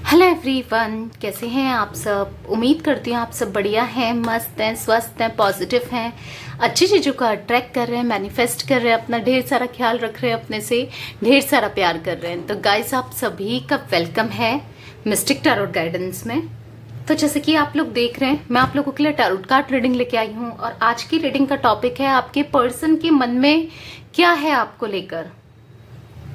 Hello everyone, कैसे हैं आप सब। उम्मीद करती हूँ आप सब बढ़िया हैं, मस्त हैं, स्वस्थ हैं, पॉजिटिव हैं, अच्छी चीज़ों का अट्रैक्ट कर रहे हैं, मैनिफेस्ट कर रहे हैं, अपना ढेर सारा ख्याल रख रहे हैं, अपने से ढेर सारा प्यार कर रहे हैं। तो गाइस, आप सभी का वेलकम है मिस्टिक टैरोट गाइडेंस में। तो जैसे कि आप लोग देख रहे हैं, मैं आप लोगों के लिए टैरोट कार्ड रीडिंग लेके आई हूँ और आज की रीडिंग का टॉपिक है आपके पर्सन के मन में क्या है आपको लेकर।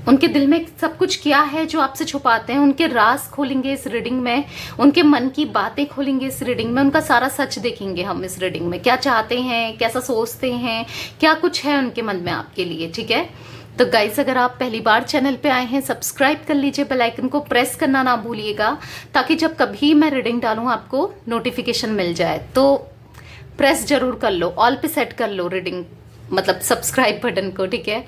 उनके दिल में सब कुछ क्या है जो आपसे छुपाते हैं, उनके राज खोलेंगे इस रीडिंग में, उनके मन की बातें खोलेंगे इस रीडिंग में, उनका सारा सच देखेंगे हम इस रीडिंग में। क्या चाहते हैं, कैसा सोचते हैं, क्या कुछ है उनके मन में आपके लिए। ठीक है, तो गाइस, अगर आप पहली बार चैनल पे आए हैं, सब्सक्राइब कर लीजिए, बेल आइकन को प्रेस करना ना भूलिएगा, ताकि जब कभी मैं रीडिंग डालूं आपको नोटिफिकेशन मिल जाए। तो प्रेस जरूर कर लो, ऑल पे सेट कर लो रीडिंग, मतलब सब्सक्राइब बटन को। ठीक है,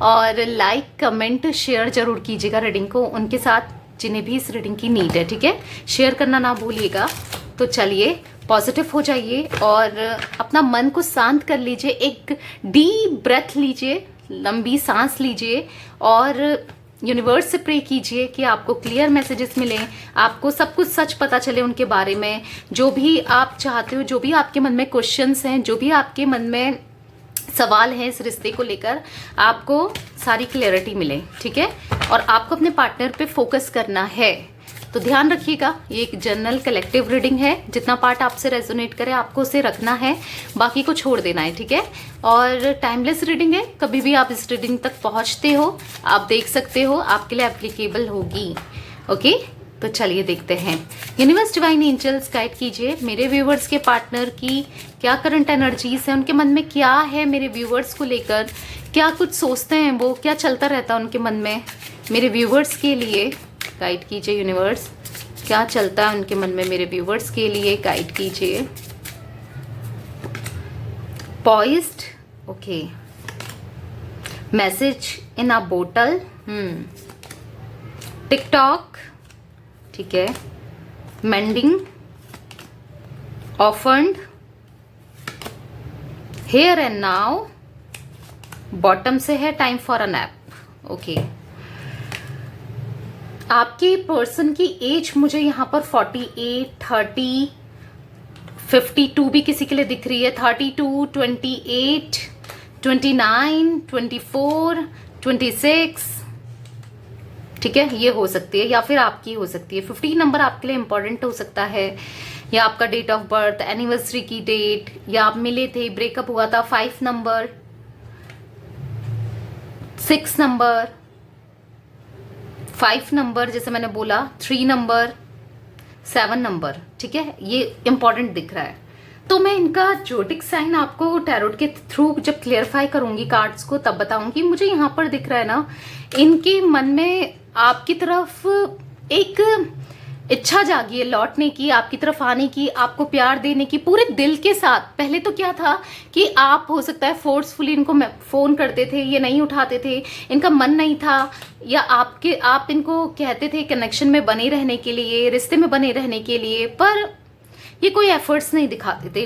और लाइक कमेंट शेयर जरूर कीजिएगा रीडिंग को उनके साथ जिन्हें भी इस रीडिंग की नीड है। ठीक है, शेयर करना ना भूलिएगा। तो चलिए, पॉजिटिव हो जाइए और अपना मन को शांत कर लीजिए। एक डीप ब्रेथ लीजिए, लंबी सांस लीजिए और यूनिवर्स से प्रे कीजिए कि आपको क्लियर मैसेजेस मिले, आपको सब कुछ सच पता चले उनके बारे में। जो भी आप चाहते हो, जो भी आपके मन में क्वेश्चंस हैं, जो भी आपके मन में सवाल है इस रिश्ते को लेकर, आपको सारी क्लैरिटी मिले। ठीक है, और आपको अपने पार्टनर पे फोकस करना है। तो ध्यान रखिएगा, ये एक जनरल कलेक्टिव रीडिंग है। जितना पार्ट आपसे रेजोनेट करे आपको उसे रखना है, बाकी को छोड़ देना है। ठीक है, और टाइमलेस रीडिंग है, कभी भी आप इस रीडिंग तक पहुंचते हो, आप देख सकते हो, आपके लिए एप्लीकेबल होगी। ओके, तो चलिए देखते हैं। यूनिवर्स डिवाइन एंजल्स गाइड कीजिए मेरे व्यूवर्स के पार्टनर की क्या करंट एनर्जीज है, उनके मन में क्या है मेरे व्यूवर्स को लेकर, क्या कुछ सोचते हैं वो, क्या चलता रहता है उनके मन में। मेरे व्यूवर्स के लिए गाइड कीजिए यूनिवर्स, क्या चलता है उनके मन में मेरे व्यूवर्स के लिए, गाइड कीजिए। Poised, okay. Message in a बोतल, टिकटॉक, ठीक है। Mending, offered, here and now, bottom से है time for a nap. Okay, आपके पर्सन की एज मुझे यहाँ पर 48, 30, 52 भी किसी के लिए दिख रही है, 32, 28, 29, 24, 26। ठीक है, ये हो सकती है या फिर आपकी हो सकती है। 15 नंबर आपके लिए इंपॉर्टेंट हो सकता है, या आपका डेट ऑफ बर्थ, एनिवर्सरी की डेट, या आप मिले थे, ब्रेकअप हुआ था। 5 नंबर, 6 नंबर, 5 नंबर जैसे मैंने बोला, 3 नंबर, 7 नंबर। ठीक है, ये इंपॉर्टेंट दिख रहा है। तो मैं इनका ज्योतिक साइन आपको टैरोट के थ्रू जब क्लियरफाई करूंगी कार्ड्स को, तब बताऊंगी। मुझे यहाँ पर दिख रहा है ना, इनके मन में आपकी तरफ एक इच्छा जागी है लौटने की, आपकी तरफ आने की, आपको प्यार देने की पूरे दिल के साथ। पहले तो क्या था कि आप हो सकता है फोर्सफुली इनको फोन करते थे, ये नहीं उठाते थे, इनका मन नहीं था, या आप इनको कहते थे कनेक्शन में बने रहने के लिए, रिश्ते में बने रहने के लिए, पर ये कोई एफर्ट्स नहीं दिखाते थे।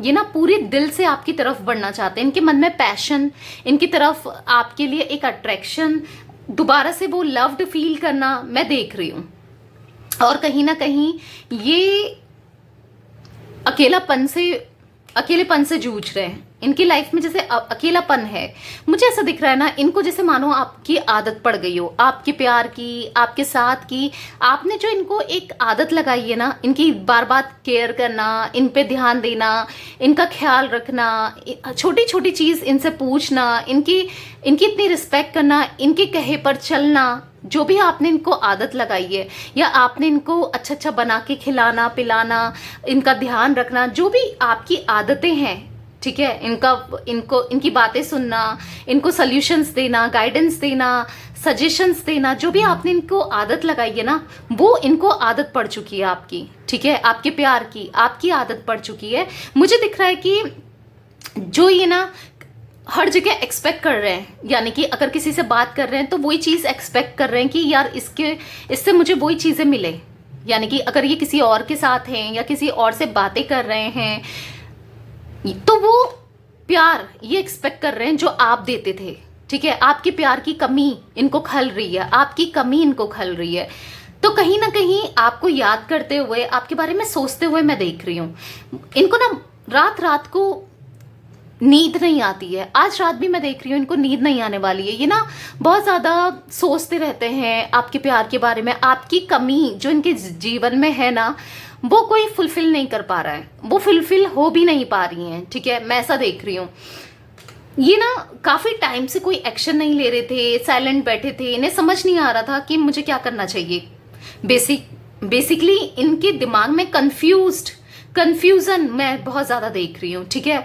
ये ना पूरे दिल से आपकी तरफ बढ़ना चाहते हैं। इनके मन में पैशन, इनकी तरफ आपके लिए एक अट्रैक्शन, दोबारा से वो लव्ड फील करना मैं देख रही हूं। और कहीं ना कहीं ये अकेलेपन से जूझ रहे हैं। इनकी लाइफ में जैसे अकेलापन है, मुझे ऐसा दिख रहा है ना, इनको जैसे मानो आपकी आदत पड़ गई हो, आपके प्यार की, आपके साथ की। आपने जो इनको एक आदत लगाई है ना, इनकी बार बार केयर करना, इन पे ध्यान देना, इनका ख्याल रखना, छोटी छोटी चीज इनसे पूछना, इनकी इतनी रिस्पेक्ट करना, इनके कहे पर चलना, जो भी आपने इनको आदत लगाई है, या आपने इनको अच्छा अच्छा बना के खिलाना पिलाना, इनका ध्यान रखना, जो भी आपकी आदतें हैं। ठीक है, इनकी बातें सुनना, इनको सॉल्यूशंस देना, गाइडेंस देना, सजेशंस देना, जो भी आपने इनको आदत लगाई है ना, वो इनको आदत पड़ चुकी है आपकी। ठीक है, आपके प्यार की आपकी आदत पड़ चुकी है। मुझे दिख रहा है कि जो ये ना हर जगह एक्सपेक्ट कर रहे हैं, यानी कि अगर किसी से बात कर रहे हैं तो वही चीज एक्सपेक्ट कर रहे हैं कि यार इससे मुझे वही चीजें मिले। यानी कि अगर ये किसी और के साथ हैं या किसी और से बातें कर रहे हैं, तो वो प्यार ये एक्सपेक्ट कर रहे हैं जो आप देते थे। ठीक है, आपके प्यार की कमी इनको खल रही है, आपकी कमी इनको खल रही है। तो कहीं ना कहीं आपको याद करते हुए, आपके बारे में सोचते हुए मैं देख रही हूँ। इनको ना रात रात को नींद नहीं आती है। आज रात भी मैं देख रही हूँ इनको नींद नहीं आने वाली है। ये ना बहुत ज़्यादा सोचते रहते हैं आपके प्यार के बारे में। आपकी कमी जो इनके जीवन में है ना, वो कोई फुलफिल नहीं कर पा रहा है, वो फुलफिल हो भी नहीं पा रही हैं। ठीक है, मैं ऐसा देख रही हूँ। ये ना काफ़ी टाइम से कोई एक्शन नहीं ले रहे थे, साइलेंट बैठे थे, इन्हें समझ नहीं आ रहा था कि मुझे क्या करना चाहिए। बेसिकली इनके दिमाग में कंफ्यूजन मैं बहुत ज़्यादा देख रही हूँ। ठीक है,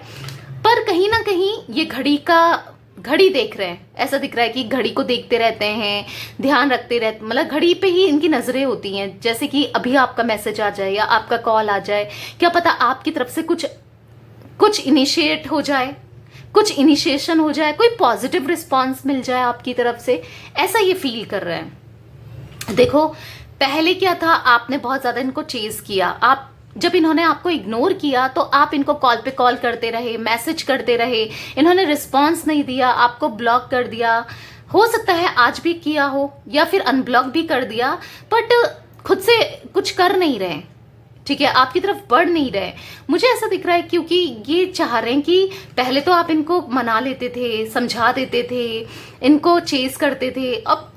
पर कहीं ना कहीं ये घड़ी देख रहे हैं। ऐसा दिख रहा है कि घड़ी को देखते रहते हैं, ध्यान रखते रहते, मतलब घड़ी पे ही इनकी नजरें होती हैं। जैसे कि अभी आपका मैसेज आ जाए या आपका कॉल आ जाए, क्या पता आपकी तरफ से कुछ इनिशिएट हो जाए, कुछ इनिशिएशन हो जाए, कोई पॉजिटिव रिस्पॉन्स मिल जाए आपकी तरफ से, ऐसा ये फील कर रहे हैं। देखो पहले क्या था, आपने बहुत ज्यादा इनको चेज किया। जब इन्होंने आपको इग्नोर किया तो आप इनको कॉल पे कॉल करते रहे, मैसेज करते रहे, इन्होंने रिस्पॉन्स नहीं दिया, आपको ब्लॉक कर दिया। हो सकता है आज भी किया हो या फिर अनब्लॉक भी कर दिया, बट खुद से कुछ कर नहीं रहे। ठीक है, आपकी तरफ बढ़ नहीं रहे। मुझे ऐसा दिख रहा है क्योंकि ये चाह रहे हैं कि पहले तो आप इनको मना लेते थे, समझा देते थे, इनको चेज करते थे। अब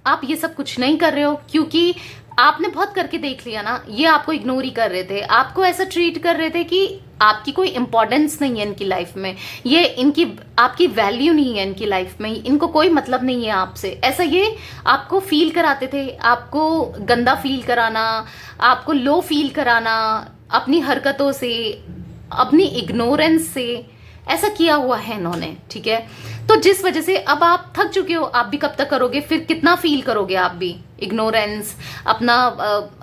आप ये सब कुछ नहीं कर रहे हो क्योंकि आपने बहुत करके देख लिया ना। ये आपको इग्नोर ही कर रहे थे, आपको ऐसा ट्रीट कर रहे थे कि आपकी कोई इंपॉर्टेंस नहीं है इनकी लाइफ में, ये आपकी वैल्यू नहीं है इनकी लाइफ में, इनको कोई मतलब नहीं है आपसे, ऐसा ये आपको फील कराते थे। आपको गंदा फील कराना, आपको लो फील कराना अपनी हरकतों से, अपनी इग्नोरेंस से, ऐसा किया हुआ है इन्होंने। ठीक है, तो जिस वजह से अब आप थक चुके हो। आप भी कब तक करोगे, फिर कितना फील करोगे आप भी इग्नोरेंस अपना,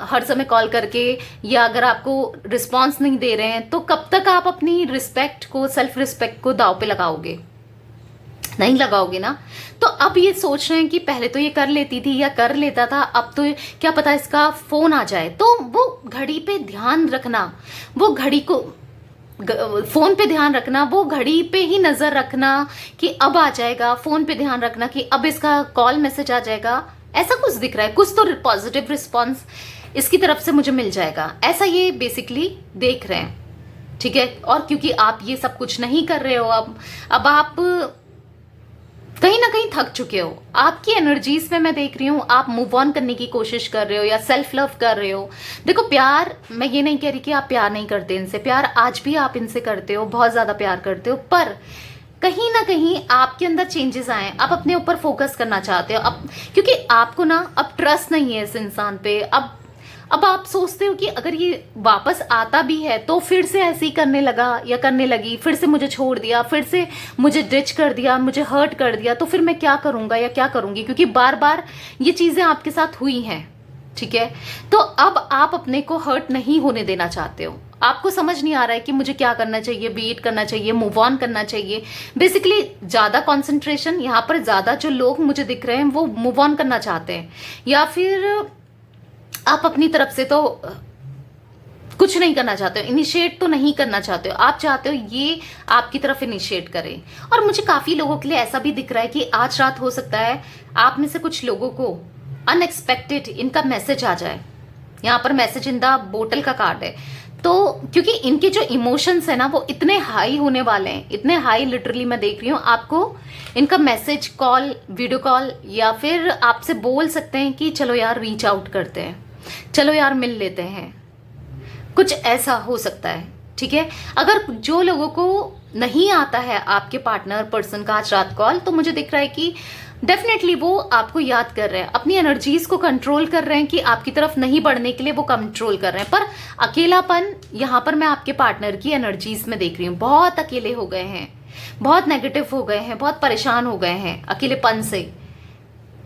हर समय कॉल करके, या अगर आपको रिस्पॉन्स नहीं दे रहे हैं तो कब तक आप अपनी रिस्पेक्ट को, सेल्फ रिस्पेक्ट को दांव पे लगाओगे? नहीं लगाओगे ना। तो अब ये सोच रहे हैं कि पहले तो ये कर लेती थी या कर लेता था, अब तो क्या पता इसका फोन आ जाए। तो वो घड़ी पे ध्यान रखना, वो घड़ी को फोन पे ध्यान रखना, वो घड़ी पे ही नजर रखना कि अब आ जाएगा, फोन पे ध्यान रखना कि अब इसका कॉल मैसेज आ जाएगा, ऐसा कुछ दिख रहा है। कुछ तो पॉजिटिव रिस्पॉन्स इसकी तरफ से मुझे मिल जाएगा, ऐसा ये बेसिकली देख रहे हैं। ठीक है, और क्योंकि आप ये सब कुछ नहीं कर रहे हो, अब आप कहीं ना कहीं थक चुके हो। आपकी एनर्जीज में मैं देख रही हूँ आप मूव ऑन करने की कोशिश कर रहे हो या सेल्फ लव कर रहे हो। देखो प्यार, मैं ये नहीं कह रही कि आप प्यार नहीं करते इनसे, प्यार आज भी आप इनसे करते हो, बहुत ज्यादा प्यार करते हो, पर कहीं ना कहीं आपके अंदर चेंजेस आए, आप अपने ऊपर फोकस करना चाहते हो अब, क्योंकि आपको ना अब ट्रस्ट नहीं है इस इंसान पे। अब आप सोचते हो कि अगर ये वापस आता भी है तो फिर से ऐसे ही करने लगा या करने लगी, फिर से मुझे छोड़ दिया, फिर से मुझे डिच कर दिया, मुझे हर्ट कर दिया, तो फिर मैं क्या करूंगा या क्या करूंगी, क्योंकि बार बार ये चीजें आपके साथ हुई हैं। ठीक है, तो अब आप अपने को हर्ट नहीं होने देना चाहते हो। आपको समझ नहीं आ रहा है कि मुझे क्या करना चाहिए, वेट करना चाहिए, मूव ऑन करना चाहिए। बेसिकली ज्यादा कंसंट्रेशन यहाँ पर, ज्यादा जो लोग मुझे दिख रहे हैं वो मूव ऑन करना चाहते हैं, या फिर आप अपनी तरफ से तो कुछ नहीं करना चाहते हो, इनिशिएट तो नहीं करना चाहते हो। आप चाहते हो ये आपकी तरफ इनिशिएट करे। और मुझे काफी लोगों के लिए ऐसा भी दिख रहा है कि आज रात हो सकता है आप में से कुछ लोगों को अनएक्सपेक्टेड इनका मैसेज आ जाए। यहाँ पर मैसेज इन द बोतल का कार्ड है, तो क्योंकि इनके जो इमोशंस है ना वो इतने हाई होने वाले हैं, इतने हाई, लिटरली मैं देख रही हूँ आपको इनका मैसेज, कॉल, वीडियो कॉल, या फिर आपसे बोल सकते हैं कि चलो यार रीच आउट करते हैं, चलो यार मिल लेते हैं, कुछ ऐसा हो सकता है। ठीक है, अगर जो लोगों को नहीं आता है आपके पार्टनर पर्सन का आज रात कॉल, तो मुझे दिख रहा है कि डेफिनेटली वो आपको याद कर रहे हैं, अपनी एनर्जीज को कंट्रोल कर रहे हैं कि आपकी तरफ नहीं बढ़ने के लिए वो कंट्रोल कर रहे हैं। पर अकेलापन यहाँ पर मैं आपके पार्टनर की एनर्जीज में देख रही हूँ, बहुत अकेले हो गए हैं, बहुत नेगेटिव हो गए हैं, बहुत परेशान हो गए हैं अकेलेपन से।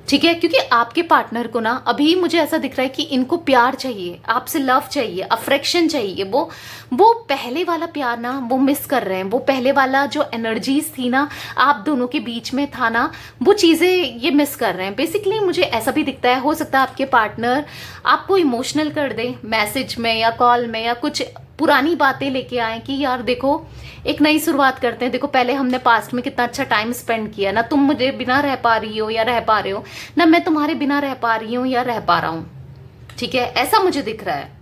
ठीक है, क्योंकि आपके पार्टनर को ना अभी मुझे ऐसा दिख रहा है कि इनको प्यार चाहिए, आपसे लव चाहिए, अफेक्शन चाहिए। वो पहले वाला प्यार ना वो मिस कर रहे हैं, वो पहले वाला जो एनर्जीज थी ना आप दोनों के बीच में था ना, वो चीज़ें ये मिस कर रहे हैं। बेसिकली मुझे ऐसा भी दिखता है, हो सकता है आपके पार्टनर आपको इमोशनल कर दे मैसेज में या कॉल में, या कुछ पुरानी बातें लेके आए कि यार देखो एक नई शुरुआत करते हैं, देखो पहले हमने पास्ट में कितना अच्छा टाइम स्पेंड किया ना, तुम मुझे बिना रह पा रही हो या रह पा रहे हो ना, मैं तुम्हारे बिना रह पा रही हूँ या रह पा रहा हूँ। ठीक है, ऐसा मुझे दिख रहा है।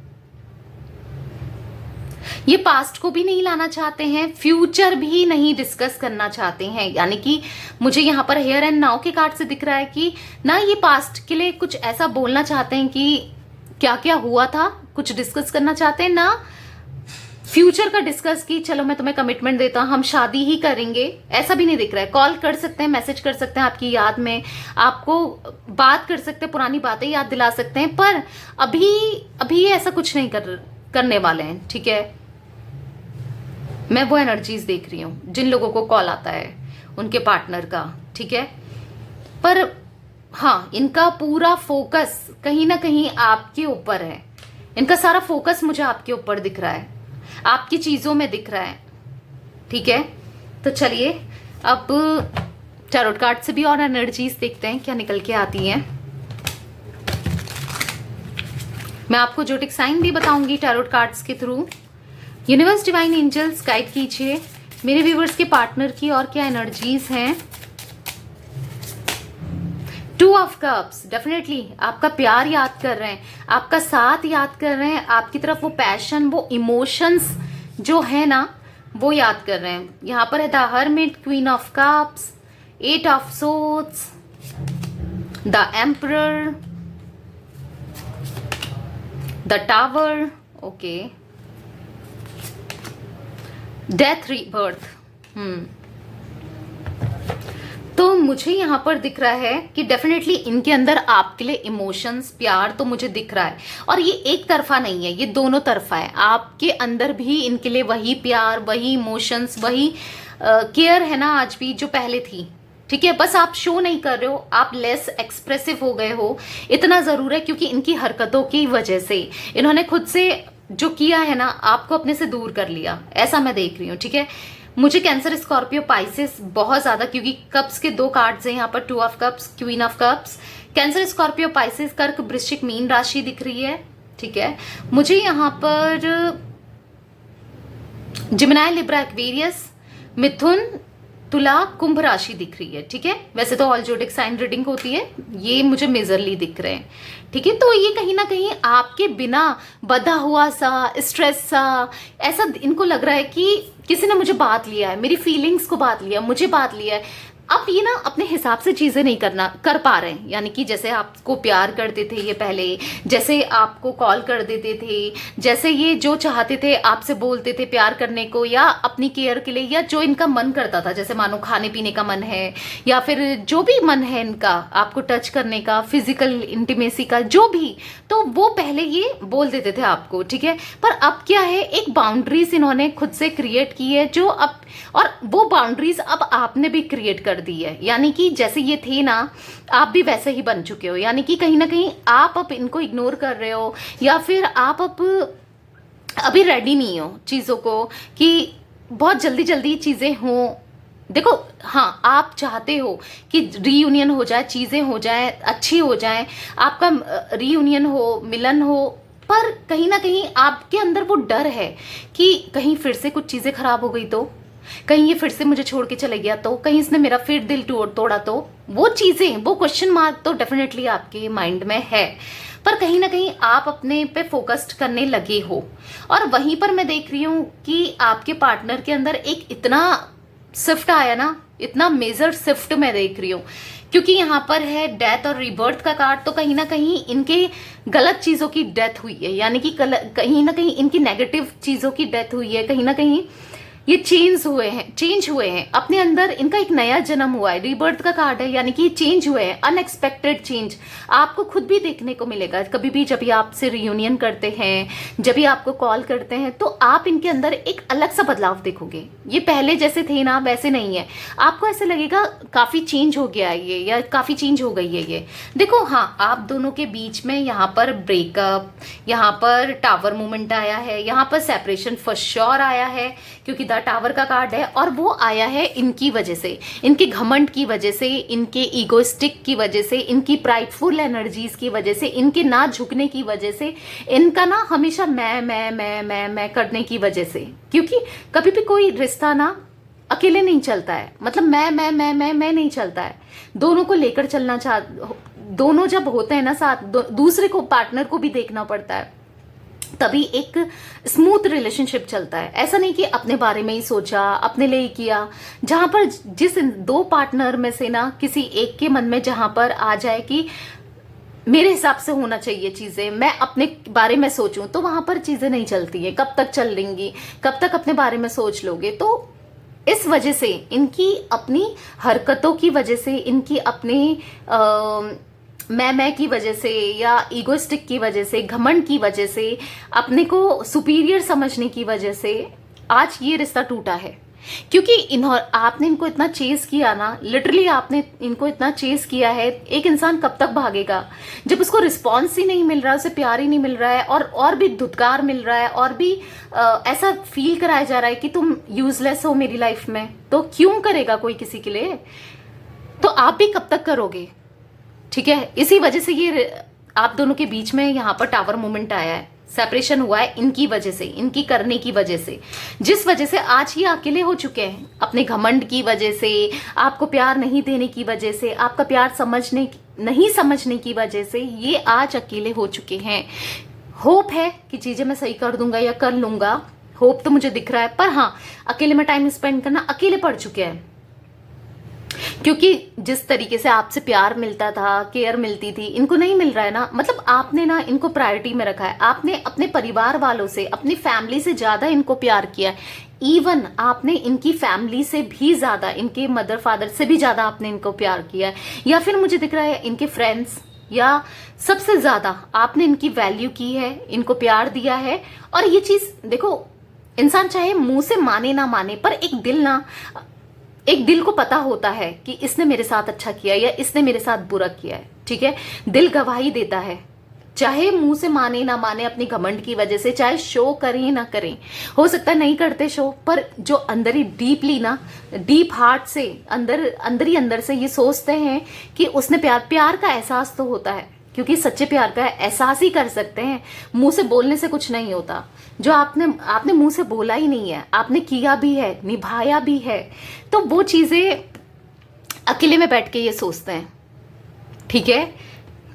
ये पास्ट को भी नहीं लाना चाहते हैं, फ्यूचर भी नहीं डिस्कस करना चाहते हैं। यानी कि मुझे यहाँ पर हियर एंड नाउ के कार्ड से दिख रहा है कि ना ये पास्ट के लिए कुछ ऐसा बोलना चाहते हैं कि क्या क्या हुआ था, कुछ डिस्कस करना चाहते हैं, ना फ्यूचर का डिस्कस की चलो मैं तुम्हें कमिटमेंट देता हूं, हम शादी ही करेंगे, ऐसा भी नहीं दिख रहा है। कॉल कर सकते हैं, मैसेज कर सकते हैं आपकी याद में, आपको बात कर सकते हैं, पुरानी बातें याद दिला सकते हैं, पर अभी ऐसा कुछ नहीं करने वाले हैं। ठीक है, मैं वो एनर्जीज देख रही हूँ जिन लोगों को कॉल आता है उनके पार्टनर का। ठीक है, पर हाँ, इनका पूरा फोकस कहीं ना कहीं आपके ऊपर है। इनका सारा फोकस मुझे आपके ऊपर दिख रहा है, आपकी चीजों में दिख रहा है। ठीक है, तो चलिए अब टैरोट कार्ड से भी और एनर्जीज देखते हैं क्या निकल के आती हैं। मैं आपको जोटिक साइन भी बताऊंगी टैरोट कार्ड्स के थ्रू। यूनिवर्स, डिवाइन एंजल्स गाइड कीजिए मेरे व्यूवर्स के पार्टनर की और क्या एनर्जीज हैं। 2 ऑफ कप्स, डेफिनेटली आपका प्यार याद कर रहे हैं, आपका साथ याद कर रहे हैं, आपकी तरफ वो पैशन, वो इमोशंस जो है ना वो याद कर रहे हैं। यहां पर है the hermit, queen of cups, 8 of swords, the emperor, the tower, okay, death rebirth. तो मुझे यहाँ पर दिख रहा है कि डेफिनेटली इनके अंदर आपके लिए इमोशंस, प्यार तो मुझे दिख रहा है, और ये एक तरफा नहीं है, ये दोनों तरफा है। आपके अंदर भी इनके लिए वही प्यार, वही इमोशंस, वही केयर है ना आज भी जो पहले थी। ठीक है, बस आप शो नहीं कर रहे हो, आप लेस एक्सप्रेसिव हो गए हो, इतना जरूर है, क्योंकि इनकी हरकतों की वजह से इन्होंने खुद से जो किया है ना आपको अपने से दूर कर लिया, ऐसा मैं देख रही हूँ। ठीक है, मुझे कैंसर, स्कॉर्पियो, पाइसेस बहुत ज्यादा, क्योंकि कप्स के 2 कार्ड्स हैं यहाँ पर, 2 of cups, queen of cups, cancer, Scorpio, Pisces, कर्क, वृश्चिक, मीन राशि दिख रही है। ठीक है, मुझे यहाँ पर जिमिनाई, लिब्रा, एक्वेरियस, मिथुन, तुला, कुंभ राशि दिख रही है। ठीक है, वैसे तो ऑल जोडिक साइन रीडिंग होती है, ये मुझे मेजरली दिख रहे हैं। ठीक है, तो ये कहीं ना कहीं आपके बिना बंधा हुआ सा, स्ट्रेस सा, ऐसा इनको लग रहा है कि किसी ने मुझे बात लिया है, मेरी फीलिंग्स को बात लिया, मुझे बात लिया है। अब ये ना अपने हिसाब से चीजें नहीं कर पा रहे हैं। यानी कि जैसे आपको प्यार करते थे ये पहले, जैसे आपको कॉल कर देते थे, जैसे ये जो चाहते थे आपसे बोलते थे प्यार करने को या अपनी केयर के लिए, या जो इनका मन करता था, जैसे मानो खाने पीने का मन है या फिर जो भी मन है इनका आपको टच करने का, फिजिकल इंटीमेसी का, जो भी, तो वो पहले ये बोल देते थे आपको। ठीक है, पर अब क्या है, एक बाउंड्रीज इन्होंने खुद से क्रिएट की है, जो अब, और वो बाउंड्रीज अब आपने भी क्रिएट कर दी है। यानी कि जैसे ये थे ना, आप भी वैसे ही बन चुके हो। यानी कि कहीं ना कहीं आप अब इनको इग्नोर कर रहे हो, या फिर आप अब अभी रेडी नहीं हो चीजों को कि बहुत जल्दी जल्दी चीजें हों। देखो, हाँ, आप चाहते हो कि रीयूनियन हो जाए, चीजें हो जाए, अच्छी हो जाए, आपका रीयूनियन हो, मिलन हो, पर कहीं ना कहीं आपके अंदर वो डर है कि कहीं फिर से कुछ चीजें खराब हो गई तो, कहीं ये फिर से मुझे छोड़ के चले गया तो, कहीं इसने मेरा फिर दिल तोड़ा तो, वो चीजें, वो क्वेश्चन मार्क तो डेफिनेटली आपके माइंड में है। पर कहीं ना कहीं आप अपने पे फोकस्ड करने लगे हो, और वहीं पर मैं देख रही हूं कि आपके पार्टनर के अंदर एक इतना शिफ्ट आया ना, इतना मेजर शिफ्ट मैं देख रही हूँ, क्योंकि यहाँ पर है डेथ और रिबर्थ का कार्ड। तो कहीं ना कहीं इनके गलत चीजों की डेथ हुई है, यानी कि कहीं ना कहीं इनकी नेगेटिव चीजों की डेथ हुई है, कहीं ना कहीं ये चेंज हुए हैं अपने अंदर, इनका एक नया जन्म हुआ है। रीबर्थ का कार्ड है, यानी कि चेंज हुए हैं, अनएक्सपेक्टेड चेंज आपको खुद भी देखने को मिलेगा। कभी भी जब भी आपसे रियूनियन करते हैं, जब भी आपको कॉल करते हैं, तो आप इनके अंदर एक अलग सा बदलाव देखोगे। ये पहले जैसे थे ना वैसे नहीं है, आपको ऐसे लगेगा काफी चेंज हो गया है ये, या काफी चेंज हो गई है ये। देखो, हाँ, आप दोनों के बीच में यहाँ पर ब्रेकअप, यहाँ पर टावर मूवमेंट आया है, यहाँ पर सेपरेशन फॉर श्योर आया है, क्योंकि टावर का कार्ड है, और वो आया है इनकी वजह से, इनके घमंड की वजह से, इनके ईगोइस्टिक की वजह से, इनकी प्राइडफुल एनर्जीज की वजह से, इनके ना झुकने की वजह से, इनका ना हमेशा मैं करने की वजह से। क्योंकि कभी भी कोई रिश्ता ना अकेले नहीं चलता है, मतलब मैं नहीं चलता है, दोनों को लेकर चलना दोनों जब होते हैं ना साथ, दूसरे को, पार्टनर को भी देखना पड़ता है, तभी एक स्मूथ रिलेशनशिप चलता है। ऐसा नहीं कि अपने बारे में ही सोचा, अपने लिए ही किया। जहां पर जिस दो पार्टनर में से ना किसी एक के मन में जहां पर आ जाए कि मेरे हिसाब से होना चाहिए चीजें, मैं अपने बारे में सोचूं, तो वहां पर चीजें नहीं चलती है। कब तक चल लेंगी, कब तक अपने बारे में सोच लोगे। तो इस वजह से, इनकी अपनी हरकतों की वजह से, इनकी अपनी मैं की वजह से, या ईगोइस्टिक की वजह से, घमंड की वजह से, अपने को सुपीरियर समझने की वजह से आज ये रिश्ता टूटा है। क्योंकि आपने इनको इतना चेस किया ना, लिटरली आपने इनको इतना चेस किया है। एक इंसान कब तक भागेगा जब उसको रिस्पॉन्स ही नहीं मिल रहा है, उसे प्यार ही नहीं मिल रहा है, और भी धुतकार मिल रहा है, और भी ऐसा फील कराया जा रहा है कि तुम यूजलेस हो मेरी लाइफ में। तो क्यों करेगा कोई किसी के लिए? तो आप भी कब तक करोगे? ठीक है, इसी वजह से ये आप दोनों के बीच में यहाँ पर टावर मोमेंट आया है, सेपरेशन हुआ है, इनकी वजह से, इनकी करने की वजह से, जिस वजह से आज ये अकेले हो चुके हैं। अपने घमंड की वजह से, आपको प्यार नहीं देने की वजह से, आपका प्यार नहीं समझने की वजह से ये आज अकेले हो चुके हैं। होप है कि चीजें मैं सही कर दूंगा या कर लूंगा, होप तो मुझे दिख रहा है। पर हाँ, अकेले में टाइम स्पेंड करना, अकेले पड़ चुके हैं। क्योंकि जिस तरीके से आपसे प्यार मिलता था, केयर मिलती थी, इनको नहीं मिल रहा है ना। मतलब आपने ना इनको प्रायोरिटी में रखा है। आपने अपने परिवार वालों से, अपनी फैमिली से ज्यादा इनको प्यार किया है। इवन आपने इनकी फैमिली से भी ज्यादा, इनके मदर फादर से भी ज्यादा आपने इनको प्यार किया है। या फिर मुझे दिख रहा है इनके फ्रेंड्स, या सबसे ज्यादा आपने इनकी वैल्यू की है, इनको प्यार दिया है। और ये चीज देखो, इंसान चाहे मुंह से माने ना माने, पर एक दिल को पता होता है कि इसने मेरे साथ अच्छा किया या इसने मेरे साथ बुरा किया है। ठीक है, दिल गवाही देता है, चाहे मुंह से माने ना माने, अपनी घमंड की वजह से, चाहे शो करें ना करें। हो सकता है नहीं करते शो, पर जो अंदर ही डीपली ना, डीप हार्ट से, अंदर से ये सोचते हैं कि उसने प्यार का एहसास तो होता है। क्योंकि सच्चे प्यार का एहसास ही कर सकते हैं, मुंह से बोलने से कुछ नहीं होता। जो आपने मुंह से बोला ही नहीं है, आपने किया भी है, निभाया भी है, तो वो चीजें अकेले में बैठ के ये सोचते हैं। ठीक है,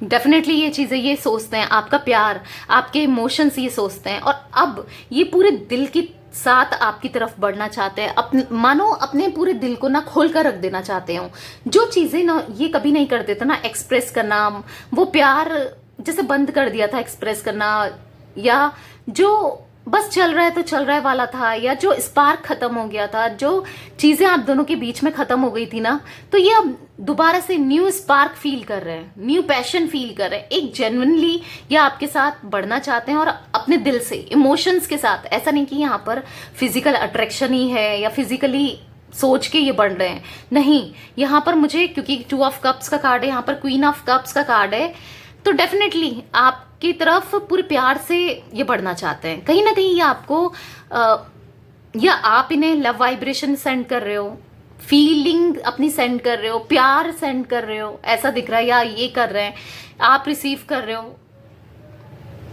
डेफिनेटली ये चीजें ये सोचते हैं, आपका प्यार, आपके इमोशंस ये सोचते हैं। और अब ये पूरे दिल के साथ आपकी तरफ बढ़ना चाहते हैं, मानो अपने पूरे दिल को ना खोल कर रख देना चाहते हो। जो चीजें ना ये कभी नहीं करते थे ना, एक्सप्रेस करना, वो प्यार जैसे बंद कर दिया था एक्सप्रेस करना, या जो बस चल रहा है तो चल रहा है वाला था, या जो स्पार्क खत्म हो गया था, जो चीजें आप दोनों के बीच में खत्म हो गई थी ना, तो ये अब दोबारा से न्यू स्पार्क फील कर रहे हैं, न्यू पैशन फील कर रहे हैं। एक जेन्युइनली ये आपके साथ बढ़ना चाहते हैं, और अपने दिल से, इमोशंस के साथ। ऐसा नहीं कि यहाँ पर फिजिकल अट्रैक्शन ही है या फिजिकली सोच के ये बढ़ रहे हैं, नहीं। यहाँ पर मुझे, क्योंकि 2 ऑफ कप्स का कार्ड है, यहाँ पर क्वीन ऑफ कप्स का कार्ड है, तो डेफिनेटली आपकी तरफ पूरे प्यार से ये बढ़ना चाहते हैं। कहीं ना कहीं ये आपको या आप इन्हें लव वाइब्रेशन सेंड कर रहे हो, फीलिंग अपनी सेंड कर रहे हो, प्यार सेंड कर रहे हो, ऐसा दिख रहा है, या ये कर रहे हैं, आप रिसीव कर रहे हो।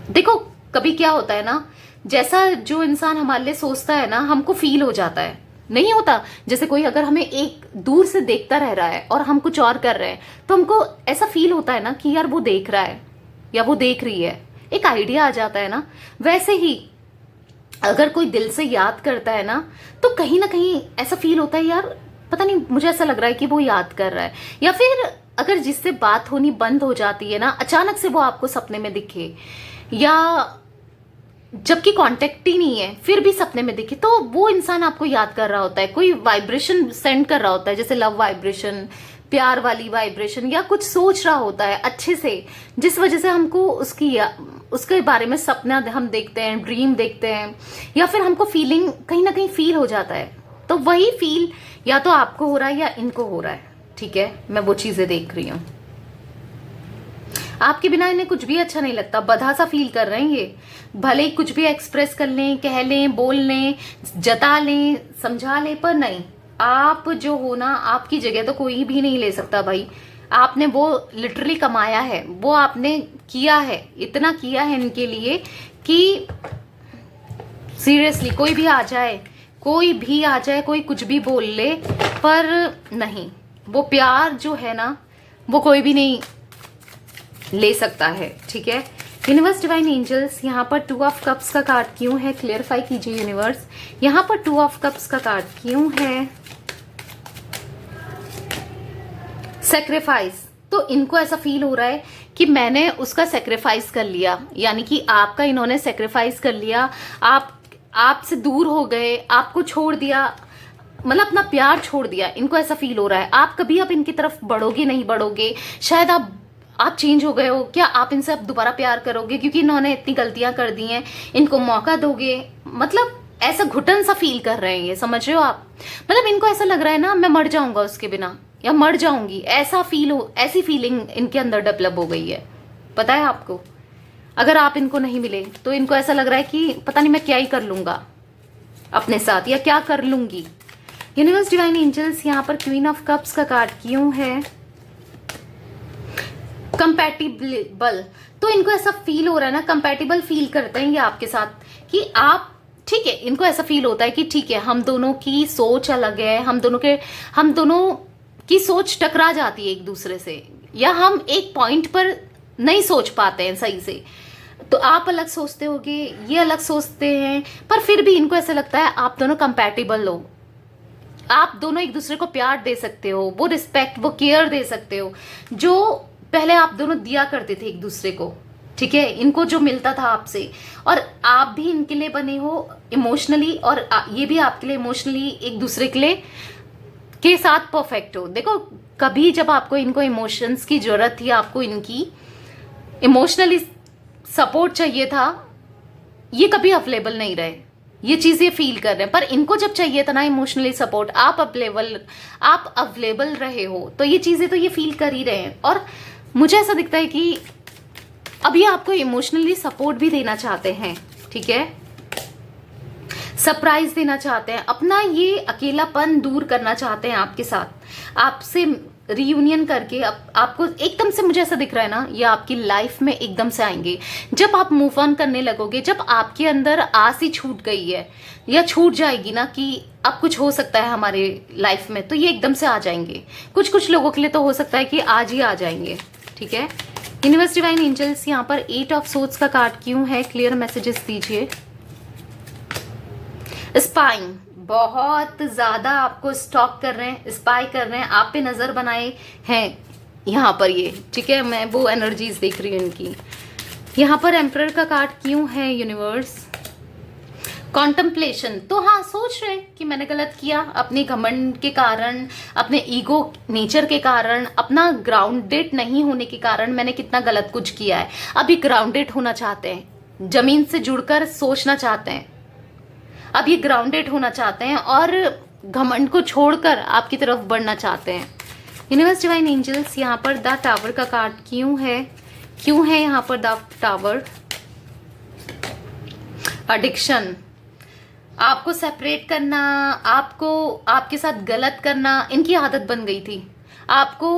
देखो, कभी क्या होता है ना, जैसा जो इंसान हमारे लिए सोचता है ना, हमको फील हो जाता है, नहीं होता। जैसे कोई अगर हमें एक दूर से देखता रह रहा है और हम कुछ और कर रहे हैं, तो हमको ऐसा फील होता है ना कि यार वो देख रहा है या वो देख रही है, एक आइडिया आ जाता है ना। वैसे ही अगर कोई दिल से याद करता है ना, तो कहीं ना कहीं ऐसा फील होता है, यार पता नहीं, मुझे ऐसा लग रहा है कि वो याद कर रहा है। या फिर अगर जिससे बात होनी बंद हो जाती है ना, अचानक से वो आपको सपने में दिखे, या जबकि कांटेक्ट ही नहीं है फिर भी सपने में दिखे, तो वो इंसान आपको याद कर रहा होता है, कोई वाइब्रेशन सेंड कर रहा होता है, जैसे लव वाइब्रेशन, प्यार वाली वाइब्रेशन, या कुछ सोच रहा होता है अच्छे से, जिस वजह से हमको उसके बारे में सपना हम देखते हैं, ड्रीम देखते हैं, या फिर हमको फीलिंग कहीं ना कहीं फील हो जाता है। तो वही फील या तो आपको हो रहा है या इनको हो रहा है। ठीक है, मैं वो चीजें देख रही हूँ। आपके बिना इन्हें कुछ भी अच्छा नहीं लगता, बधा सा फील कर रहे हैं ये। भले ही कुछ भी एक्सप्रेस कर लें, कह लें, बोल लें, जता लें, समझा लें, पर नहीं, आप जो हो ना, आपकी जगह तो कोई भी नहीं ले सकता भाई। आपने वो लिटरली कमाया है, वो आपने किया है, इतना किया है इनके लिए कि सीरियसली कोई भी आ जाए, कोई कुछ भी बोल ले, पर नहीं, वो प्यार जो है ना, वो कोई भी नहीं ले सकता है, ठीक है। यूनिवर्स डिवाइन एंजल्स, यहाँ पर 2 ऑफ कप्स का कार्ड क्यों है, क्लियरफाई कीजिए यूनिवर्स। यहाँ पर 2 ऑफ कप्स का कार्ड क्यों है, सैक्रिफाइस। तो इनको ऐसा फील हो रहा है कि मैंने उसका सैक्रिफाइस कर लिया, यानी कि आपका इन्होंने सैक्रिफाइस कर लिया, आपसे दूर हो गए, आपको छोड़ दिया, मतलब अपना प्यार छोड़ दिया। इनको ऐसा फील हो रहा है आप कभी अब इनकी तरफ बढ़ोगे नहीं बढ़ोगे, शायद आप चेंज हो गए हो क्या, आप इनसे अब दोबारा प्यार करोगे क्योंकि इन्होंने इतनी गलतियां कर दी हैं, इनको मौका दोगे, मतलब ऐसा घुटन सा फील कर रहे हैं ये, समझ रहे हो आप। मतलब इनको ऐसा लग रहा है ना मैं मर जाऊंगा उसके बिना, या मर जाऊंगी, ऐसा फील हो, ऐसी फीलिंग इनके अंदर डेवलप हो गई है। पता है आपको, अगर आप इनको नहीं मिले तो इनको ऐसा लग रहा है कि पता नहीं मैं क्या ही कर लूंगा अपने साथ, या क्या कर लूंगी। यूनिवर्स डिवाइन एंजल्स, यहाँ पर क्वीन ऑफ कप्स का कार्ड क्यों है, कंपैटिबल। तो इनको ऐसा फील हो रहा है ना, कंपैटिबल फील करते हैं ये आपके साथ कि आप, ठीक है, इनको ऐसा फील होता है कि ठीक है हम दोनों की सोच अलग है, हम दोनों की सोच टकरा जाती है एक दूसरे से, या हम एक पॉइंट पर नहीं सोच पाते हैं सही से। तो आप अलग सोचते होगे, ये अलग सोचते हैं, पर फिर भी इनको ऐसा लगता है आप दोनों कंपैटिबल हो, आप दोनों एक दूसरे को प्यार दे सकते हो, वो रिस्पेक्ट, वो केयर दे सकते हो जो पहले आप दोनों दिया करते थे एक दूसरे को, ठीक है। इनको जो मिलता था आपसे, और आप भी इनके लिए बने हो इमोशनली, और ये भी आपके लिए इमोशनली एक दूसरे के लिए के साथ परफेक्ट हो। देखो कभी जब आपको इनको इमोशंस की जरूरत थी, आपको इनकी इमोशनली सपोर्ट चाहिए था, ये कभी अवेलेबल नहीं रहे, ये चीज ये फील कर रहे हैं। पर इनको जब चाहिए था ना इमोशनली सपोर्ट, आप अवेलेबल रहे हो, तो ये चीजें तो ये फील कर ही रहे हैं। और मुझे ऐसा दिखता है कि अभी आपको इमोशनली सपोर्ट भी देना चाहते हैं, ठीक है, सरप्राइज देना चाहते हैं, अपना ये अकेलापन दूर करना चाहते हैं आपके साथ, आपसे रियूनियन करके आपको एकदम से, मुझे ऐसा दिख रहा है ना, ये आपकी लाइफ में एकदम से आएंगे। जब आप मूव ऑन करने लगोगे, जब आपके अंदर आस ही छूट गई है या छूट जाएगी ना कि अब कुछ हो सकता है हमारे लाइफ में, तो ये एकदम से आ जाएंगे। कुछ लोगों के लिए तो हो सकता है कि आज ही आ जाएंगे, ठीक है। यूनिवर्स डिवाइन एंजल्स, यहाँ पर 8 ऑफ सोर्ड्स का कार्ड क्यों है, क्लियर मैसेजेस दीजिए। स्पाइंग, बहुत ज्यादा आपको स्टॉक कर रहे हैं, स्पाई कर रहे हैं, आप पे नजर बनाए हैं यहाँ पर ये, ठीक है, मैं वो एनर्जीज देख रही हूँ इनकी। यहाँ पर एम्परर का कार्ड क्यों है यूनिवर्स, कॉन्टम्पलेशन। तो हाँ, सोच रहे हैं कि मैंने गलत किया, अपने घमंड के कारण, अपने ईगो नेचर के कारण, अपना ग्राउंडेड नहीं होने के कारण मैंने कितना गलत कुछ किया है। अभी ग्राउंडेड होना चाहते हैं, जमीन से जुड़कर सोचना चाहते हैं, अब ये ग्राउंडेड होना चाहते हैं और घमंड को छोड़कर आपकी तरफ बढ़ना चाहते हैं। यूनिवर्स डिवाइन एंजल्स, यहाँ पर द टावर का कार्ड क्यों है यहाँ पर द टावर, एडिक्शन, आपको सेपरेट करना, आपको आपके साथ गलत करना इनकी आदत बन गई थी, आपको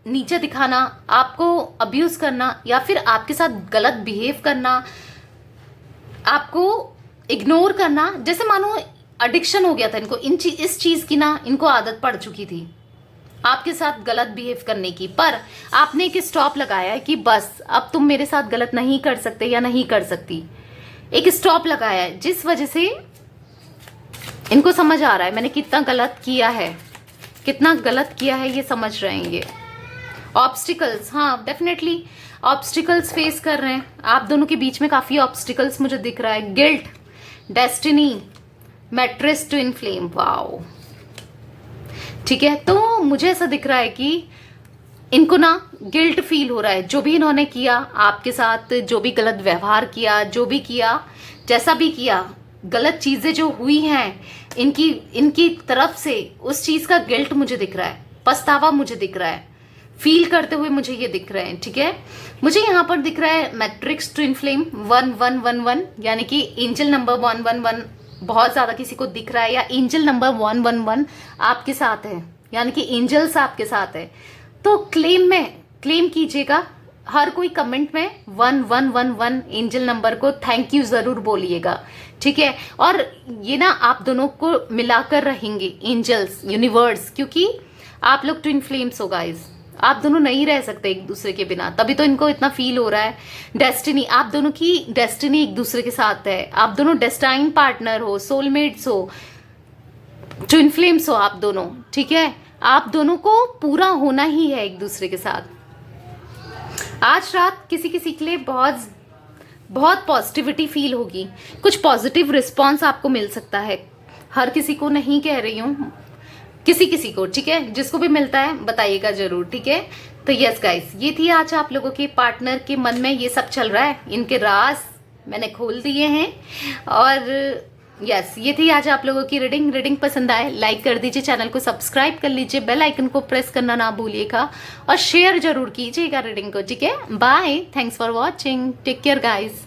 नीचे दिखाना, आपको अब्यूज करना, या फिर आपके साथ गलत बिहेव करना, आपको इग्नोर करना, जैसे मानो एडिक्शन हो गया था इनको, इस चीज की ना इनको आदत पड़ चुकी थी आपके साथ गलत बिहेव करने की। पर आपने एक स्टॉप लगाया है कि बस अब तुम मेरे साथ गलत नहीं कर सकते या नहीं कर सकती, एक स्टॉप लगाया है, जिस वजह से इनको समझ आ रहा है मैंने कितना गलत किया है, कितना गलत किया है, ये समझ रहे हैं ये। ऑब्स्टिकल्स, हाँ डेफिनेटली ऑब्स्टिकल्स फेस कर रहे हैं, आप दोनों के बीच में काफी ऑब्स्टिकल्स मुझे दिख रहा है। Guilt, destiny, mattress twin flame, wow, ठीक है। तो मुझे ऐसा दिख रहा है कि इनको ना गिल्ट फील हो रहा है, जो भी इन्होंने किया आपके साथ, जो भी गलत व्यवहार किया, जो भी किया, जैसा भी किया, गलत चीजें जो हुई हैं इनकी तरफ से, उस चीज का गिल्ट मुझे दिख रहा है, पछतावा मुझे दिख रहा है, फील करते हुए मुझे ये दिख रहे हैं, ठीक है। मुझे यहाँ पर दिख रहा है मैट्रिक्स ट्विन फ्लेम 1111, यानी कि एंजल नंबर 111 बहुत ज्यादा किसी को दिख रहा है, या एंजल नंबर 111 आपके साथ है, यानी कि एंजल्स आपके साथ है। तो क्लेम कीजिएगा, हर कोई कमेंट में 1111 एंजल नंबर को थैंक यू जरूर बोलिएगा, ठीक है। और ये ना आप दोनों को मिलाकर रहेंगे एंजल्स, यूनिवर्स, क्योंकि आप लोग ट्विन फ्लेम्स हो गाइस, आप दोनों नहीं रह सकते एक दूसरे के बिना, तभी तो इनको इतना फील हो रहा है। डेस्टिनी, आप दोनों की डेस्टिनी एक दूसरे के साथ है, आप दोनों डेस्टाइन पार्टनर हो, सोलमेट्स हो, ट्विन फ्लेम्स हो आप दोनों, ठीक है। आप दोनों को पूरा होना ही है एक दूसरे के साथ। आज रात किसी किसी के लिए बहुत बहुत पॉजिटिविटी फील होगी, कुछ पॉजिटिव रिस्पॉन्स आपको मिल सकता है। हर किसी को नहीं कह रही हूँ, किसी किसी को, ठीक है। जिसको भी मिलता है बताइएगा जरूर, ठीक है। तो यस गाइस, ये थी आज आप लोगों के पार्टनर के मन में ये सब चल रहा है, इनके राज मैंने खोल दिए हैं। और यस, ये थी आज आप लोगों की रीडिंग। रीडिंग पसंद आए लाइक कर दीजिए, चैनल को सब्सक्राइब कर लीजिए, बेल आइकन को प्रेस करना ना भूलिएगा और शेयर जरूर कीजिएगा रीडिंग को, ठीक है। Bye, thanks for watching, take care guys.